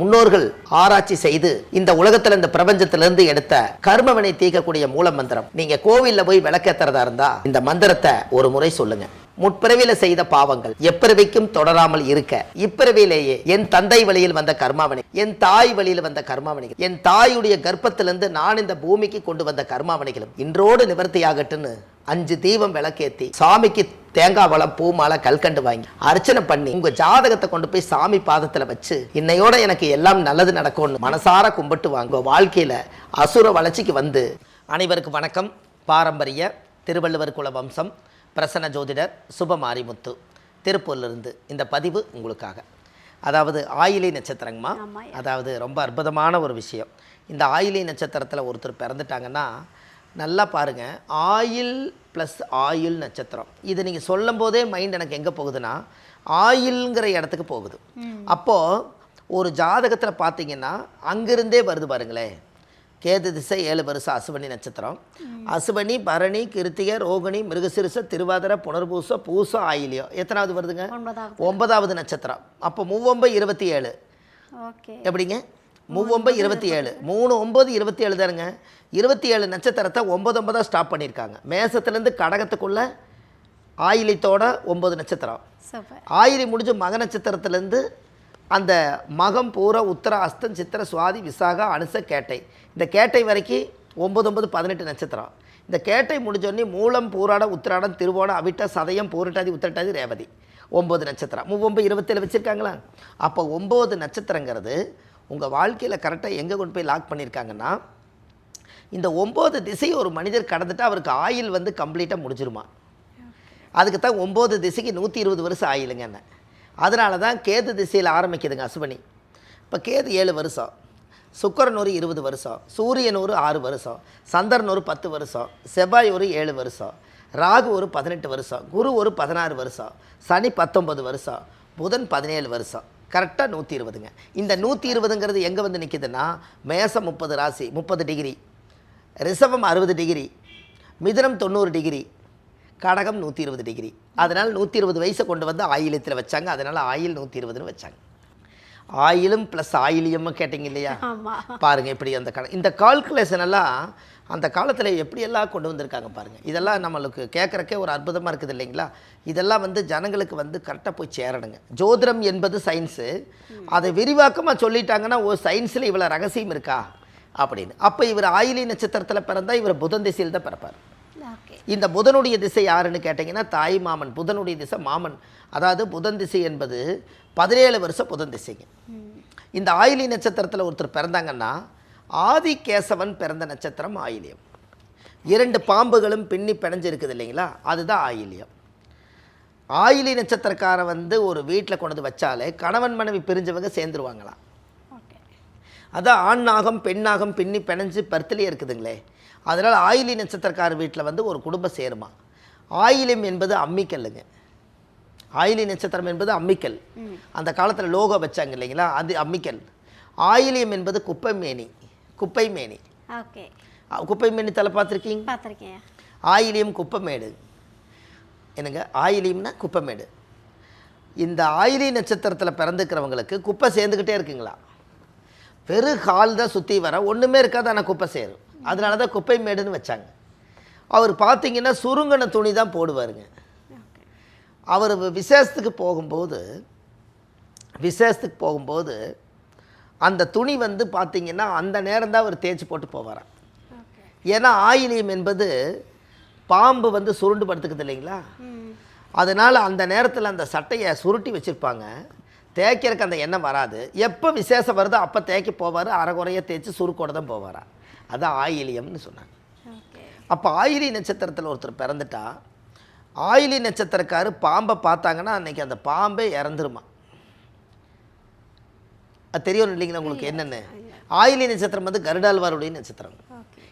முன்னோர்கள் ஆராய்ச்சி செய்து இந்த உலகத்துல இந்த பிரபஞ்சத்திலிருந்து எடுத்த கர்மவினை தீர்க்கக்கூடிய மூல மந்திரம். நீங்க கோவில்ல போய் விளக்கேத்துறதா இருந்தா இந்த மந்திரத்தை ஒரு முறை சொல்லுங்க. முற்பிறவில செய்த பாவங்கள் எப்பிறவிக்கும் தொடராமல் இருக்க இப்பிறவிலேயே என் தந்தை வழியில் வந்த கர்மாவனை, என் தாய் வழியில் வந்த கர்மாவனைகள், என் தாயுடைய கர்ப்பத்திலிருந்து நான் இந்த பூமிக்கு கொண்டு வந்த கர்மாவனைகளும் இன்றோடு நிவர்த்தியாகட்டுன்னு 5 தீபம் விளக்கேத்தி சாமிக்கு தேங்காய் வளம் பூ மாலை கல்கண்டு வாங்கி அர்ச்சனை பண்ணி உங்க ஜாதகத்தை கொண்டு போய் சாமி பாதத்துல வச்சு இன்னையோட எனக்கு எல்லாம் நல்லது நடக்கும்னு மனசார கும்பிட்டு வாங்க. வாழ்க்கையில அசுர வளர்ச்சிக்கு வந்து. அனைவருக்கும் வணக்கம். பாரம்பரிய திருவள்ளுவர் குல வம்சம் பிரசன்ன ஜோதிடர் சுபமாரிமுத்து திருப்பூர்லேருந்து இந்த பதிவு உங்களுக்காக. அதாவது ஆயிலை நட்சத்திரங்கம்மா. அதாவது ரொம்ப அற்புதமான ஒரு விஷயம். இந்த ஆயிலை நட்சத்திரத்தில் ஒருத்தர் பிறந்துட்டாங்கன்னா நல்லா பாருங்கள், ஆயில் ப்ளஸ் ஆயுள் நட்சத்திரம். இது நீங்கள் சொல்லும் போதே மைண்ட் எனக்கு எங்கே போகுதுன்னா ஆயில்ங்கிற இடத்துக்கு போகுது. அப்போது ஒரு ஜாதகத்தில் பார்த்தீங்கன்னா அங்கிருந்தே வருது பாருங்களேன். கேது திசை 7 வருஷம் அசுவனி நட்சத்திரம். அசுவனி, பரணி, கிருத்திகை, ரோகிணி, மிருகசிருச, திருவாதிரை, புனர்பூச, பூசம், ஆயிலியம். எத்தனாவது வருதுங்க? 9வது நட்சத்திரம். அப்போ 3 9 27. எப்படிங்க? 3 9 27. 3 9 27 தானுங்க. 27 நட்சத்திரத்தை 9 9 ஸ்டாப் பண்ணியிருக்காங்க. மேசத்துலேருந்து கடகத்துக்குள்ள ஆயிலித்தோட 9 நட்சத்திரம். ஆயிலி முடிஞ்ச மக நட்சத்திரத்துலேருந்து அந்த மகம், பூர, உத்தர, அஸ்தம், சித்திர, சுவாதி, விசாகா, அனுச, கேட்டை. இந்த கேட்டை வரைக்கும் 9 9 18 நட்சத்திரம். இந்த கேட்டை முடிஞ்சோடனே மூலம், பூராடம், உத்திராடம், திருவோணம், அவிட்ட, சதயம், பூரட்டாதி, உத்திரட்டாதி, ரேவதி 9 நட்சத்திரம். 3 9 27 வச்சுருக்காங்களா? அப்போ 9 நட்சத்திரங்கிறது உங்கள் வாழ்க்கையில் கரெக்டாக எங்கே கொண்டு போய் லாக் பண்ணியிருக்காங்கன்னா, இந்த 9 திசையை ஒரு மனிதர் கடந்துட்டு அவருக்கு ஆயில் வந்து கம்ப்ளீட்டாக முடிஞ்சிருமா. அதுக்கு தான் 9 திசைக்கு 120 வருஷம் ஆயிலுங்க என்ன. அதனால தான் கேது திசையில் ஆரம்பிக்குதுங்க அசுவனி. இப்போ கேது 7 வருஷம், சுக்கிரன் ஒரு 20 வருஷம், சூரியன் ஒரு 6 வருஷம், சந்திரன் ஒரு 10 வருஷம், செவ்வாய் ஒரு 7 வருஷம், ராகு ஒரு 18 வருஷம், குரு ஒரு 16 வருஷம், சனி 19 வருஷம், புதன் 17 வருஷம். கரெக்டாக 120ங்க. இந்த 120ங்கிறது எங்கே வந்து நிற்கிதுன்னா, மேசம் 30 ராசி 30 டிகிரி, ரிஷபம் 60 டிகிரி, மிதுனம் 90 டிகிரி, கடகம் 120 டிகிரி. அதனால் 120 வயசை கொண்டு வந்து ஆயிலத்தில் வச்சாங்க. அதனால் ஆயில் 120ன்னு வச்சாங்க. ஆயிலும் ப்ளஸ் ஆயிலியமும் கேட்டிங்க இல்லையா? பாருங்கள் இப்படி அந்த இந்த கால்குலேஷன் எல்லாம் அந்த காலத்தில் எப்படியெல்லாம் கொண்டு வந்திருக்காங்க பாருங்கள். இதெல்லாம் நம்மளுக்கு கேட்குறக்கே ஒரு அற்புதமாக இருக்குது இல்லைங்களா? இதெல்லாம் வந்து ஜனங்களுக்கு வந்து கரெக்டாக போய் சேரணுங்க. ஜோதிடம் என்பது சயின்ஸு. அதை விரிவாக்கமாக சொல்லிட்டாங்கன்னா ஓ சயின்ஸில் இவ்வளோ ரகசியம் இருக்கா அப்படின்னு. அப்போ இவர் ஆயிலி நட்சத்திரத்தில் பிறந்தால் இவர் புதன் திசையில் தான் பிறப்பார். இந்த புதனுடைய திசை யாருன்னு கேட்டிங்கன்னா தாய் மாமன். புதனுடைய திசை மாமன். அதாவது புதன் திசை என்பது 17 வருஷம் புதன் திசைங்க. இந்த ஆயிலி நட்சத்திரத்தில் ஒருத்தர் பிறந்தாங்கன்னா ஆதிகேசவன் பிறந்த நட்சத்திரம் ஆயிலியம். 2 பாம்புகளும் பின்னி பிணைஞ்சு இருக்குது இல்லைங்களா, அதுதான் ஆயிலியம். ஆயிலி நட்சத்திரக்காரன் வந்து ஒரு வீட்டில் கொண்டு வந்து வச்சாலே கணவன் மனைவி பிரிஞ்சவங்க சேர்ந்துருவாங்களாம். அதான் ஆண் நாகம் பெண் நாகம் பின்னி பிணைஞ்சு பர்த்திலே இருக்குதுங்களே. அதனால் ஆயிலி நட்சத்திரக்கார வீட்டில் வந்து ஒரு குடும்பம் சேருமா. ஆயிலியம் என்பது அம்மிக்கல்லுங்க. ஆயிலி நட்சத்திரம் என்பது அம்மிக்கல். அந்த காலத்தில் லோகோ வச்சாங்க இல்லைங்களா, அது அம்மிக்கல். ஆயிலியம் என்பது குப்பை மேனி. குப்பை மேனி. குப்பை மேனி தலை பார்த்துருக்கீங்க? ஆயிலியம் குப்பைமேடு. என்னங்க ஆயிலியம்னா குப்பைமேடு. இந்த ஆயிலி நட்சத்திரத்தில் பிறந்துக்கிறவங்களுக்கு குப்பை சேர்ந்துக்கிட்டே இருக்குங்களா. வெறும் கால் தான் சுற்றி வர, ஒன்றுமே இருக்காது, ஆனால் குப்பை சேரும். அதனால தான் குப்பை மேடுன்னு வச்சாங்க. அவர் பார்த்தீங்கன்னா சுருங்கின துணி தான் போடுவாருங்க. அவர் விசேஷத்துக்கு போகும்போது அந்த துணி வந்து பார்த்திங்கன்னா அந்த நேரம் தான் அவர் தேய்ச்சி போட்டு போவாராம். ஏன்னா ஆயிலியம் என்பது பாம்பு வந்து சுருண்டு படுத்துக்குது இல்லைங்களா. அதனால் அந்த நேரத்தில் அந்த சட்டையை சுருட்டி வச்சுருப்பாங்க. தேய்க்கிறதுக்கு அந்த எண்ணம் வராது. எப்போ விசேஷம் வருதோ அப்போ தேய்க்க போவார். அரைகுறைய தேய்ச்சி சுருக்கோட தான் போவாரா. அதான் ஆயிலியம்னு சொன்னாங்க. அப்போ ஆயிலி நட்சத்திரத்தில் ஒருத்தர் பிறந்துட்டா ஆயிலி நட்சத்திரக்காரு பாம்பை பார்த்தாங்கன்னா அன்றைக்கி அந்த பாம்பே இறந்துருமா. அது தெரியும் இல்லைங்களா உங்களுக்கு என்னென்னு? ஆயிலி நட்சத்திரம் வந்து கருடாழ்வாருடைய நட்சத்திரம்.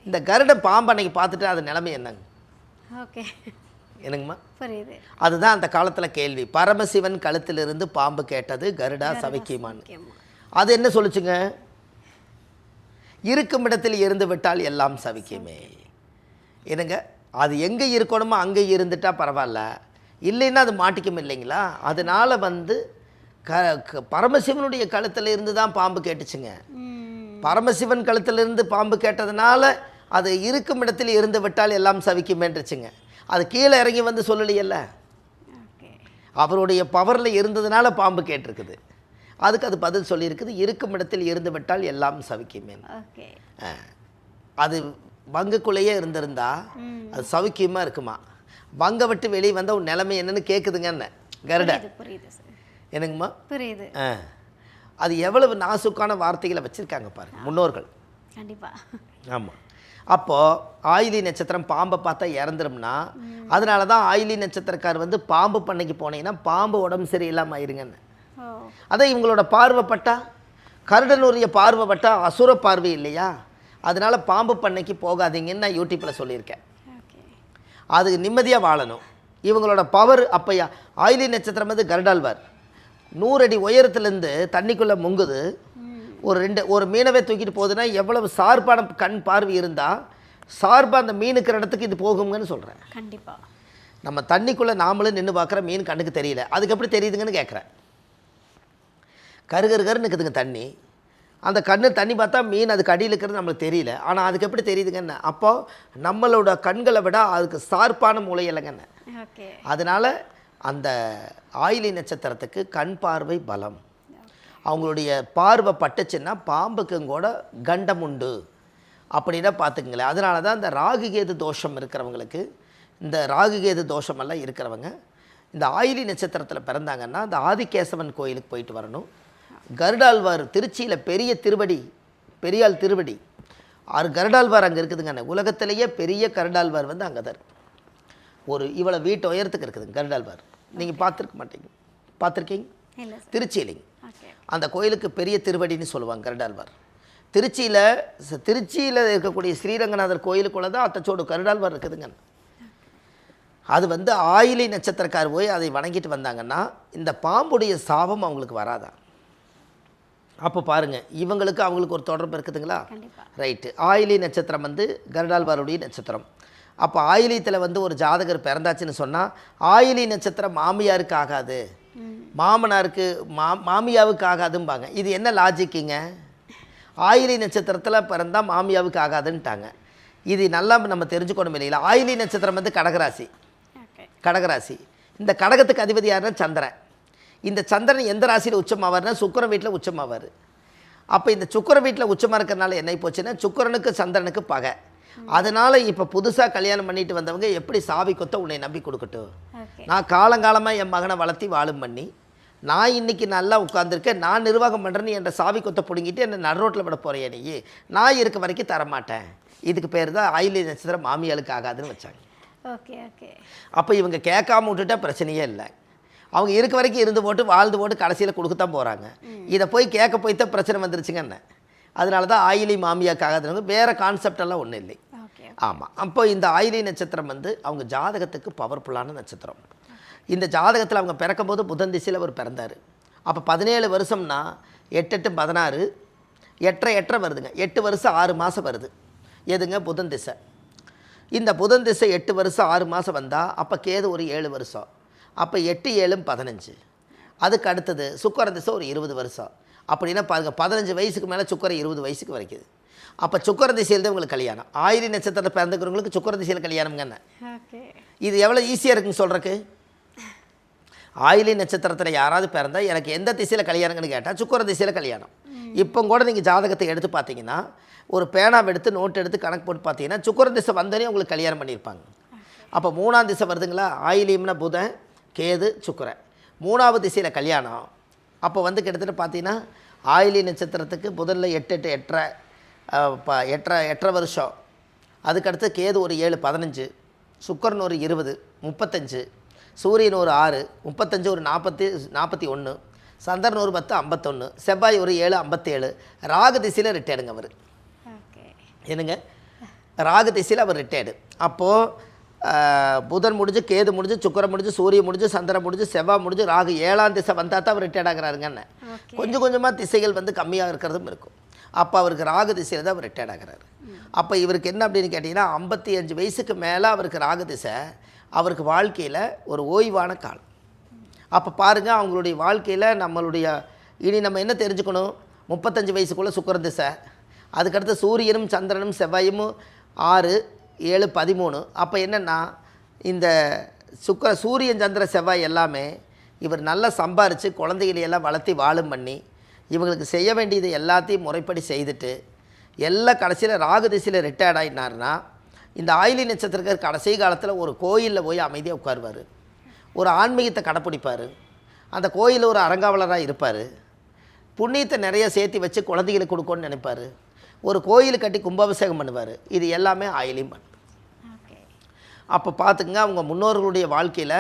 இந்த கருட பாம்பு அன்றைக்கி பார்த்துட்டு அது நிலைமை என்னங்க? என்னங்கம்மா? அதுதான் அந்த காலத்தில் கேள்வி. பரமசிவன் கழுத்திலிருந்து பாம்பு கேட்டது கருடா சவிக்கியமான். அது என்ன சொல்லுச்சுங்க? இருக்கும் இடத்தில் இருந்து விட்டால் எல்லாம் சவிக்குமே. என்னங்க அது எங்கே இருக்கணுமோ அங்கே இருந்துட்டால் பரவாயில்ல, இல்லைன்னா அது மாட்டிக்கும் இல்லைங்களா. அதனால் வந்து பரமசிவனுடைய கழுத்தில் இருந்து தான் பாம்பு கேட்டுச்சுங்க. பரமசிவன் கழுத்திலிருந்து பாம்பு கேட்டதுனால அது இருக்கும் இடத்தில் இருந்து விட்டால் எல்லாம் சவிக்குமேன்றுச்சுங்க. அது கீழே இறங்கி வந்து சொல்லலையல்ல, அவருடைய பவரில் இருந்ததுனால பாம்பு கேட்டிருக்குது. அதுக்கு அது பதில் சொல்லியிருக்குது, இருக்கும் இடத்தில் இருந்து விட்டால் எல்லாம் சவிக்குமே. அது வங்குக்குள்ளேயே இருந்திருந்தா அது சவிக்கியமாக இருக்குமா. வங்க விட்டு வெளியே வந்தால் உன் நிலைமை என்னன்னு கேட்குதுங்கன்னு கருட. என்னங்கம்மா புரியுது. அது எவ்வளவு நாசுக்கான வார்த்தைகளை வச்சுருக்காங்க பாருங்க முன்னோர்கள். கண்டிப்பாக. ஆமாம். அப்போது ஆயிலி நட்சத்திரம் பாம்பை பார்த்தா இறந்துரும்னா அதனால தான் ஆயிலி நட்சத்திரக்கார் வந்து பாம்பு பண்ணைக்கு போனீங்கன்னா பாம்பு உடம்பு சரியில்லாமல் ஆயிருங்கன்னு. அதான் இவங்களோட பார்வைப்பட்டா, கருடனுடைய பார்வைப்பட்டா அசுர பார்வை இல்லையா, அதனால பாம்பு பண்ணைக்கு போகாதீங்கன்னு நான் யூடியூப்பில் சொல்லியிருக்கேன். அது நிம்மதியாக வாழணும். இவங்களோட பவர் அப்பையா ஆயிலி நட்சத்திரம் வந்து கருடாழ்வார் 100 அடி உயரத்துலேருந்து தண்ணிக்குள்ளே முங்குது. ஒரு மீனவே தூக்கிட்டு போகுதுன்னா எவ்வளவு சார்பான கண் பார்வை இருந்தால் சார்பாக அந்த மீனுக்கிற இடத்துக்கு இது போகுங்கன்னு சொல்கிறேன். கண்டிப்பாக. நம்ம தண்ணிக்குள்ளே நாமளும் நின்று பார்க்குற மீன் கண்ணுக்கு தெரியல, அதுக்கு எப்படி தெரியுதுங்கன்னு கேட்குறேன். கருகருன்னு இருக்குதுங்க தண்ணி, அந்த கண்ணு தண்ணி பார்த்தா மீன் அதுக்கு அடியில் இருக்கிறது நம்மளுக்கு தெரியல, ஆனால் அதுக்கு எப்படி தெரியுதுங்கன்னு. அப்போது நம்மளோட கண்களை விட அதுக்கு சார்பான மூளை இல்லைங்கன்னு. அதனால் அந்த ஆயிலி நட்சத்திரத்துக்கு கண் பார்வை பலம். அவங்களுடைய பார்வை பட்டுச்சுன்னா பாம்புக்கும் கூட கண்டம் உண்டு அப்படின்னா பார்த்துக்குங்களேன். அதனால தான் இந்த ராகுகேது தோஷம் இருக்கிறவங்களுக்கு, இந்த ராகுகேது தோஷமெல்லாம் இருக்கிறவங்க இந்த ஆயிலி நட்சத்திரத்தில் பிறந்தாங்கன்னா அந்த ஆதிகேசவன் கோயிலுக்கு போயிட்டு வரணும். கருடாழ்வார் திருச்சியில் பெரிய திருவடி, பெரியாள் திருவடி, கருடாழ்வார் அங்கே இருக்குதுங்க. உலகத்திலேயே பெரிய கருடாழ்வார் வந்து அங்கே தான் ஒரு இவ்வளோ வீட்டு உயரத்துக்கு இருக்குதுங்க கருடாழ்வார். நீங்கள் பார்த்துருக்க மாட்டீங்க, பார்த்துருக்கீங்க? திருச்சியிலிங்க. அந்த கோயிலுக்கு பெரிய திருவடின்னு சொல்லுவாங்க கருடாழ்வார். திருச்சியில் இருக்கக்கூடிய ஸ்ரீரங்கநாதர் கோயிலுக்குள்ளே தான் அத்தச்சோடு கருடாழ்வார் இருக்குதுங்க. அது வந்து ஆயிலி நட்சத்திரக்கார் போய் அதை வணங்கிட்டு வந்தாங்கன்னா இந்த பாம்புடைய சாபம் அவங்களுக்கு வராதான். அப்போ பாருங்கள், இவங்களுக்கு அவங்களுக்கு ஒரு தொடர்பு இருக்குதுங்களா? ரைட்டு. ஆயிலி நட்சத்திரம் வந்து கருடாழ்வாருடைய நட்சத்திரம். அப்போ ஆயிலியத்தில் வந்து ஒரு ஜாதகர் பிறந்தாச்சுன்னு சொன்னால் ஆயிலி நட்சத்திரம் மாமியாருக்கு ஆகாது, மாமனாருக்கு மாமியாவுக்கு ஆகாதும்பாங்க. இது என்ன லாஜிக்குங்க? ஆயிலி நட்சத்திரத்தில் பிறந்தால் மாமியாவுக்கு ஆகாதுன்ட்டாங்க. இது நல்லா நம்ம தெரிஞ்சுக்கணும் இல்லைங்களா? ஆயிலி நட்சத்திரம் வந்து கடகராசி. கடகராசி. இந்த கடகத்துக்கு அதிபதி யாருன்னா சந்திரன். இந்த சந்திரன் எந்த ராசியில் உச்சமாவார்னா சுக்கிர வீட்டில் உச்சமாவார். அப்போ இந்த சுக்கிர வீட்டில் உச்சமாக இருக்கிறனால என்ன போச்சுன்னா சுக்கிரனுக்கு சந்திரனுக்கு பகை. அதனால் இப்போ புதுசாக கல்யாணம் பண்ணிட்டு வந்தவங்க எப்படி சாவி கொத்த உன்னை நம்பி கொடுக்கட்டும், நான் காலங்காலமாக என் மகனை வளர்த்தி வாழும் பண்ணி நான் இன்றைக்கி நல்லா உட்காந்துருக்கேன், நான் நிர்வாகம் பண்ணுறேன்னு என்ற சாவி கொத்த பிடுங்கிட்டு என்னை நடுரோட்டில் விட போகிறேன், நீ நான் இருக்க வரைக்கும் தரமாட்டேன். இதுக்கு பேர் தான் ஆயிலி நட்சத்திரம் மாமியாளுக்கு ஆகாதுன்னு வச்சாங்க. Okay okay. அப்போ இவங்க கேட்காம விட்டுட்டா பிரச்சனையே இல்லை. அவங்க இருக்க வரைக்கும் இருந்து போட்டு வாழ்ந்து போட்டு கடைசியில் கொடுக்கத்தான் போகிறாங்க. இதை போய் கேட்க போய் தான் பிரச்சனை வந்துருச்சுங்க என்ன. அதனால தான் ஆயிலி மாமியாக்காகாதவங்க, வேறு கான்செப்டெல்லாம் ஒன்றும் இல்லை. ஆமாம். அப்போ இந்த ஆயிலி நட்சத்திரம் வந்து அவங்க ஜாதகத்துக்கு பவர்ஃபுல்லான நட்சத்திரம். இந்த ஜாதகத்தில் அவங்க பிறக்கும் போது புதன் திசையில் அவர் பிறந்தார். அப்போ 17 வருஷம்னா 8 8 16 8 வருதுங்க. 8 வருஷம் 6 மாதம் வருது. எதுங்க? புதன் திசை. இந்த புதன் திசை 8 வருஷம் 6 மாதம் வந்தால் அப்போ கேது ஒரு 7 வருஷம். அப்போ 8 7 15. அதுக்கு அடுத்தது சுக்கிர திசை ஒரு 20 வருஷம். அப்படின்னா பாருங்கள், 15 வயசுக்கு மேலே சுக்கிர 20 வயசுக்கு வரைக்குது. அப்போ சுக்கிர திசையில் தான் உங்களுக்கு கல்யாணம். ஆயிலி நட்சத்திரத்தை பிறந்துக்கிறவங்களுக்கு சுக்கிர திசையில் கல்யாணம்ங்க. இது எவ்வளோ ஈஸியாக இருக்குன்னு சொல்கிறக்கு. ஆயிலி நட்சத்திரத்தில் யாராவது பிறந்தால் எனக்கு எந்த திசையில் கல்யாணங்கன்னு கேட்டால் சுக்கிர திசையில் கல்யாணம். இப்போ கூட நீங்கள் ஜாதகத்தை எடுத்து பார்த்தீங்கன்னா ஒரு பேனாவை எடுத்து நோட்டு எடுத்து கணக்கு போட்டு பார்த்தீங்கன்னா சுக்கிர திசை வந்தோடனே உங்களுக்கு கல்யாணம் பண்ணியிருப்பாங்க. அப்போ 3ஆம் திசை வருதுங்களா, ஆயிலியம்னா புதன் கேது சுக்கிரன், 3வது திசையில் கல்யாணம். அப்போ வந்து கிட்டத்தட்ட பார்த்தீங்கன்னா ஆயிலி நட்சத்திரத்துக்கு புதனில் 8 8 8 வருஷம். அதுக்கடுத்து கேது ஒரு 7 15, சுக்கிரன் ஒரு 20 35, சூரியன் ஒரு 6 35 ஒரு 40 41, சந்திரன் ஒரு 10 51, செவ்வாய் ஒரு 7 57. ராகு திசையில் ரிட்டையர்டுங்க அவர். என்னங்க? ராகு திசையில் அவர் ரிட்டையர்டு. அப்போது புதன் முடிஞ்சு கேது முடிஞ்சு சுக்கிரன் முடிஞ்சு சூரியன் முடிஞ்சு சந்திரன் முடிஞ்சு செவ்வாய் முடிஞ்சு ராகு 7ஆம் திசை வந்தால் தான் அவர் ரிட்டையர்ட் ஆகிறாருங்கன்னு. கொஞ்சம் கொஞ்சமாக திசைகள் வந்து கம்மியாக இருக்கிறதும் இருக்கும். அப்போ அவருக்கு ராகு திசையில் தான் அவர் ரிட்டையர்ட் ஆகிறாரு. அப்போ இவருக்கு என்ன அப்படின்னு கேட்டிங்கன்னா 55 வயசுக்கு மேலே அவருக்கு ராகு திசை அவருக்கு வாழ்க்கையில் ஒரு ஓய்வான காலம். அப்போ பாருங்கள், அவங்களுடைய வாழ்க்கையில் நம்மளுடைய இனி நம்ம என்ன தெரிஞ்சுக்கணும், 35 வயசுக்குள்ளே சுக்கிர திசை, அதுக்கடுத்து சூரியனும் சந்திரனும் செவ்வாயும் 6, 7, 13. அப்போ என்னென்னா இந்த சூரியன் சந்திர செவ்வாய் எல்லாமே இவர் நல்லா சம்பாரித்து குழந்தைகளையெல்லாம் வளர்த்தி வாழும் பண்ணி இவங்களுக்கு செய்ய வேண்டியது எல்லாத்தையும் முறைப்படி செய்துட்டு எல்லாம் கடைசியில் ராகு திசையில் ரிட்டையர்ட் ஆகினார்னா இந்த ஆயிலி நட்சத்திரக்கார் கடைசி காலத்தில் ஒரு கோயிலில் போய் அமைதியாக உட்காருவார், ஒரு ஆன்மீகத்தை கடைப்பிடிப்பார், அந்த கோயிலில் ஒரு அரங்காவலராக இருப்பார், புண்ணியத்தை நிறைய சேர்த்து வச்சு குழந்தைகளுக்கு கொடுக்கணும்னு நினைப்பார், ஒரு கோயில் கட்டி கும்பாபிஷேகம் பண்ணுவார். இது எல்லாமே ஆயிலியும் பண்ணும். அப்போ பார்த்துக்குங்க, அவங்க முன்னோர்களுடைய வாழ்க்கையில்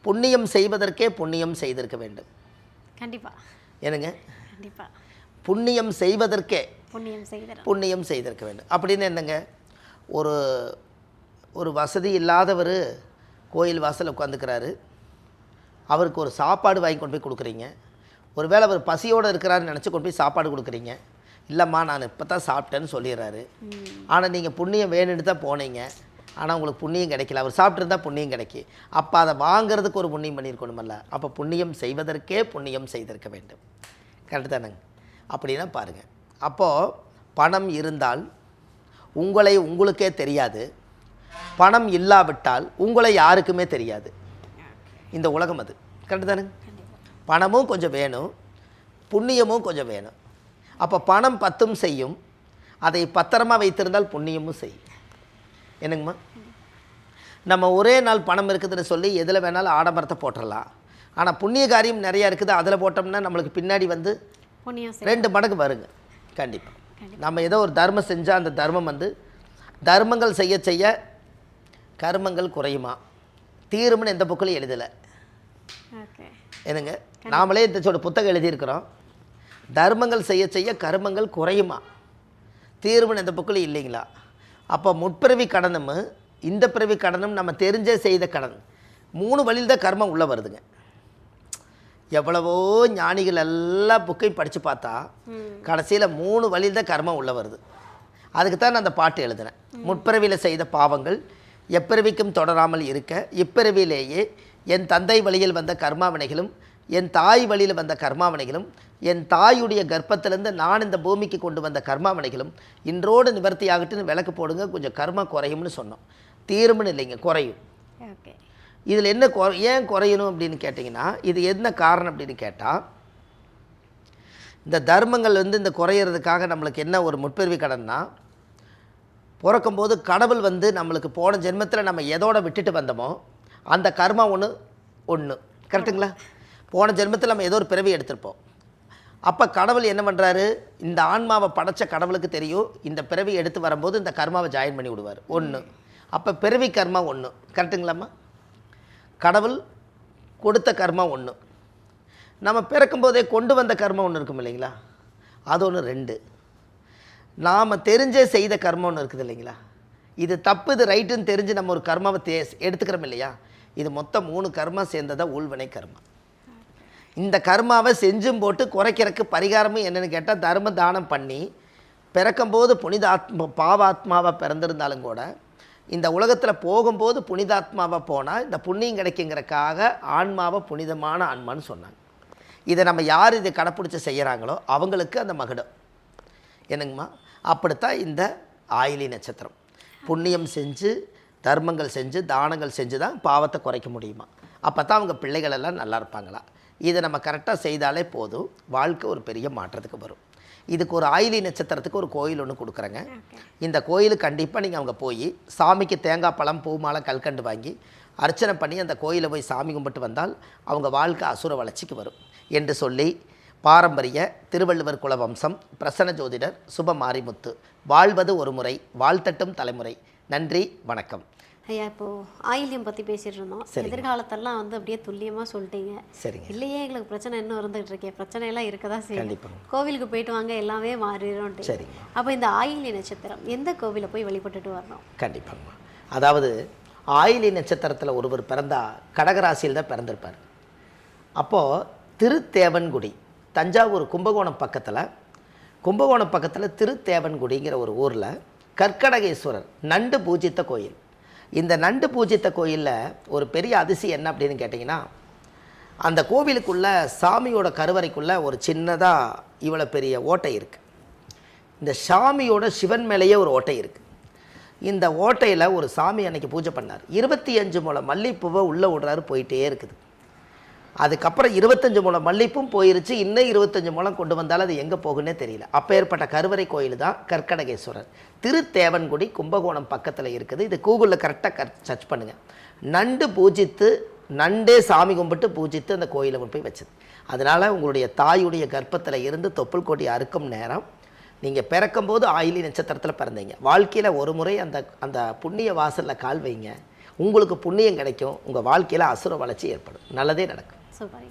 புண்ணியம் செய்வதற்கே புண்ணியம் செய்திருக்க வேண்டும். கண்டிப்பாக. என்னங்க? கண்டிப்பாக. புண்ணியம் செய்வதற்கே புண்ணியம் செய்திருக்க வேண்டும். அப்படின்னு என்னங்க, ஒரு வசதி இல்லாதவர் கோயில் வாசலில் உட்காந்துக்கிறாரு, அவருக்கு ஒரு சாப்பாடு வாங்கி கொண்டு போய் கொடுக்குறீங்க. ஒரு வேளை அவர் பசியோடு இருக்கிறாருன்னு நினச்சி கொண்டு போய் சாப்பாடு கொடுக்குறீங்க. இல்லைம்மா நான் இப்போ தான் சாப்பிட்டேன்னு சொல்லிடுறாரு. ஆனால் நீங்கள் புண்ணியம் வேணும்னு தான் போனீங்க, ஆனால் உங்களுக்கு புண்ணியம் கிடைக்கல. அவர் சாப்பிட்ருந்தா புண்ணியம் கிடைக்கி. அப்போ அதை வாங்கிறதுக்கு ஒரு புண்ணியம் பண்ணியிருக்கணுமல்ல. அப்போ புண்ணியம் செய்வதற்கே புண்ணியம் செய்திருக்க வேண்டும். கரெக்டு தானேங்க? அப்படின்னா பாருங்கள், அப்போது பணம் இருந்தால் உங்களுக்கே தெரியாது, பணம் இல்லாவிட்டால் உங்களை யாருக்குமே தெரியாது. இந்த உலகம் அது. கரெக்டு தானேங்க? பணமும் கொஞ்சம் வேணும், புண்ணியமும் கொஞ்சம் வேணும். அப்போ பணம் 10 செய்யும், அதை பத்திரமா வைத்திருந்தால் புண்ணியமும் செய்யும். என்னங்கம்மா? நம்ம ஒரே நாள் பணம் இருக்குதுன்னு சொல்லி எதில் வேணாலும் ஆடம்பரத்தை போட்டுடலாம். ஆனால் புண்ணிய காரியம் நிறையா இருக்குது, அதில் போட்டோம்னா நம்மளுக்கு பின்னாடி வந்து 2 மடங்கு வருங்க. கண்டிப்பாக நம்ம ஏதோ ஒரு தர்மம் செஞ்சால் அந்த தர்மம் வந்து தர்மங்கள் செய்ய செய்ய கர்மங்கள் குறையுமா தீரும்னு எந்த புக்கிலும் எழுதலை. என்னங்க, நாமளே இந்த புத்தகம் எழுதியிருக்கிறோம், தர்மங்கள் செய்ய செய்ய கர்மங்கள் குறையுமா தீரும்னு எந்த புக்கிலும் இல்லைங்களா? அப்போ முற்பிறவி கடனும் இந்த பிறவி கடனும் நம்ம தெரிஞ்சே செய்த கடன் 3 வழியில் தான் கர்மம் உள்ளே வருதுங்க. எவ்வளவோ ஞானிகள் எல்லாம் புக்கையும் படித்து பார்த்தா கடைசியில் 3 வழியில் தான் கர்மம் உள்ளே வருது. அதுக்கு தான் நான் அந்த பாட்டு எழுதினேன். முற்பிறவியில் செய்த பாவங்கள் எப்பிறவிக்கும் தொடராமல் இருக்க இப்பிறவிலேயே என் தந்தை வழியில் வந்த கர்மாவினைகளும் என் தாய் வழியில் வந்த கர்மாவினைகளும் என் தாயுடைய கர்ப்பத்திலேருந்து நான் இந்த பூமிக்கு கொண்டு வந்த கர்மாவினைகளும் இன்றோடு நிவர்த்தி ஆகட்டுன்னு விளக்கு போடுங்க, கொஞ்சம் கர்மா குறையும்னு சொன்னோம். தீரும்னு இல்லைங்க, குறையும். இதில் என்ன ஏன் குறையணும் அப்படின்னு கேட்டிங்கன்னா, இது என்ன காரணம் அப்படின்னு கேட்டால், இந்த தர்மங்கள் வந்து இந்த குறையிறதுக்காக நம்மளுக்கு என்ன ஒரு முற்பிறவி கடன்னா, பிறக்கும்போது கடவுள் வந்து நம்மளுக்கு போன ஜென்மத்தில் நம்ம எதோட விட்டுட்டு வந்தோமோ அந்த கர்மா ஒன்று கரெக்டுங்களா? போன ஜென்மத்தில் நம்ம ஏதோ ஒரு பிறவி எடுத்திருப்போம். அப்போ கடவுள் என்ன பண்ணுறாரு, இந்த ஆன்மாவை படைச்ச கடவுளுக்கு தெரியும் இந்த பிறவி எடுத்து வரும்போது இந்த கர்மாவை ஜாயின் பண்ணி விடுவார். 1. அப்போ பிறவி கர்மா 1. கரெக்டுங்களாம்மா? கடவுள் கொடுத்த கர்மா 1, நம்ம பிறக்கும்போதே கொண்டு வந்த கர்மா 1 இருக்கும் இல்லைங்களா, அது 1. 2, நாம் தெரிஞ்சே செய்த கர்மா 1 இருக்குது இல்லைங்களா. இது தப்பு இது ரைட்டுன்னு தெரிஞ்சு நம்ம ஒரு கர்மாவை எடுத்துக்கிறோம் இல்லையா, இது மொத்தம் 3 கர்மா சேர்ந்ததாக ஊழ்வினை கர்மா. இந்த கர்மாவை செஞ்சும் போட்டு குறைக்கிறதுக்கு பரிகாரமும் என்னென்னு கேட்டால், தர்ம தானம் பண்ணி பிறக்கும்போது புனித பாவாத்மாவாக பிறந்திருந்தாலும் கூட இந்த உலகத்தில் போகும்போது புனிதாத்மாவாக போனால் இந்த புண்ணியம் கிடைக்குங்கிறக்காக ஆன்மாவை புனிதமான ஆன்மான்னு சொன்னாங்க. இதை நம்ம யார் இதை கடைப்பிடிச்சி செய்கிறாங்களோ அவங்களுக்கு அந்த மகுடம். என்னங்கம்மா? அப்படித்தான் இந்த ஆயிலி நட்சத்திரம் புண்ணியம் செஞ்சு தர்மங்கள் செஞ்சு தானங்கள் செஞ்சு தான் பாவத்தை குறைக்க முடியுமா. அப்போ தான் அவங்க பிள்ளைகள் எல்லாம் நல்லா இருப்பாங்களா. இதை நம்ம கரெக்டாக செய்தாலே போதும், வாழ்க்கை ஒரு பெரிய மாற்றத்துக்கு வரும். இதுக்கு ஒரு ஆயிலி நட்சத்திரத்துக்கு ஒரு கோயில் ஒன்று கொடுக்குறேங்க. இந்த கோயிலுக்கு கண்டிப்பாக நீங்கள் அவங்க போய் சாமிக்கு தேங்காய் பழம் பூ மாலை கல்கண்டு வாங்கி அர்ச்சனை பண்ணி அந்த கோயிலை போய் சாமி கும்பிட்டு வந்தால் அவங்க வாழ்க்கை அசுர வளர்ச்சிக்கு வரும் என்று சொல்லி, பாரம்பரிய திருவள்ளுவர் குல வம்சம் பிரசன்ன ஜோதிடர் சுப மாரிமுத்து வாழ்வது ஒரு முறை வாழ்த்தட்டும் தலைமுறை. நன்றி, வணக்கம். ஐயா, இப்போது ஆயில்யம் பற்றி பேசிகிட்டு இருந்தோம். எதிர்காலத்தெல்லாம் வந்து அப்படியே துல்லியமாக சொல்லிட்டீங்க. சரிங்க. இல்லையே எங்களுக்கு பிரச்சனை இன்னும் இருந்துகிட்டு இருக்கேன், பிரச்சனையெல்லாம் இருக்க தான் செய்யும், கோவிலுக்கு போயிட்டு வாங்க எல்லாமே மாறிடும். சரி, அப்போ இந்த ஆயில்ய நட்சத்திரம் எந்த கோவிலை போய் வழிபட்டுட்டு வரணும்? கண்டிப்பாங்க. அதாவது ஆயிலி நட்சத்திரத்தில் ஒருவர் பிறந்தால் கடகராசியில் தான் பிறந்திருப்பார். அப்போது திருத்தேவன்குடி, தஞ்சாவூர் கும்பகோணம் பக்கத்தில் திருத்தேவன்குடிங்கிற ஒரு ஊரில் கற்கடகேஸ்வரர் நண்டு பூஜித்த கோயில். இந்த நண்டு பூஜித்த கோயிலில் ஒரு பெரிய அதிசயம் என்ன அப்படின்னு கேட்டிங்கன்னா, அந்த கோவிலுக்குள்ள சாமியோட கருவறைக்குள்ள ஒரு சின்னதாக இவ்வளோ பெரிய ஓட்டை இருக்குது. இந்த சாமியோட சிவன் மேலேயே ஒரு ஓட்டை இருக்குது. இந்த ஓட்டையில் ஒரு சாமி அன்னைக்கு பூஜை பண்ணார். 25 முழம் மல்லிப்பூவை உள்ளே விடுறாரு, போயிட்டே இருக்குது. அதுக்கப்புறம் 25 முழம் மல்லிப்பும் போயிருச்சு. இன்னும் 25 முழம் கொண்டு வந்தாலும் அது எங்கே போகுன்னே தெரியல. அப்பேற்பட்ட கருவறை கோயில் தான் கற்கடகேஸ்வரர். திருத்தேவன்குடி, கும்பகோணம் பக்கத்தில் இருக்குது. இது கூகுளில் கரெக்டாக சர்ச் பண்ணுங்கள். நண்டு பூஜித்து, நண்டே சாமி கும்பிட்டு பூஜித்து அந்த கோயிலை கொண்டு போய் வச்சது. அதனால் உங்களுடைய தாயுடைய கர்ப்பத்தில் இருந்து தொப்புள் கொடி அறுக்கும் நேரம், நீங்கள் பிறக்கும்போது ஆயிலி நட்சத்திரத்தில் பிறந்தீங்க. வாழ்க்கையில் ஒரு முறை அந்த புண்ணிய வாசலில் கால் வைங்க, உங்களுக்கு புண்ணியம் கிடைக்கும். உங்கள் வாழ்க்கையில் அசுர வளர்ச்சி ஏற்படும், நல்லதே நடக்கும். சூப்பர்.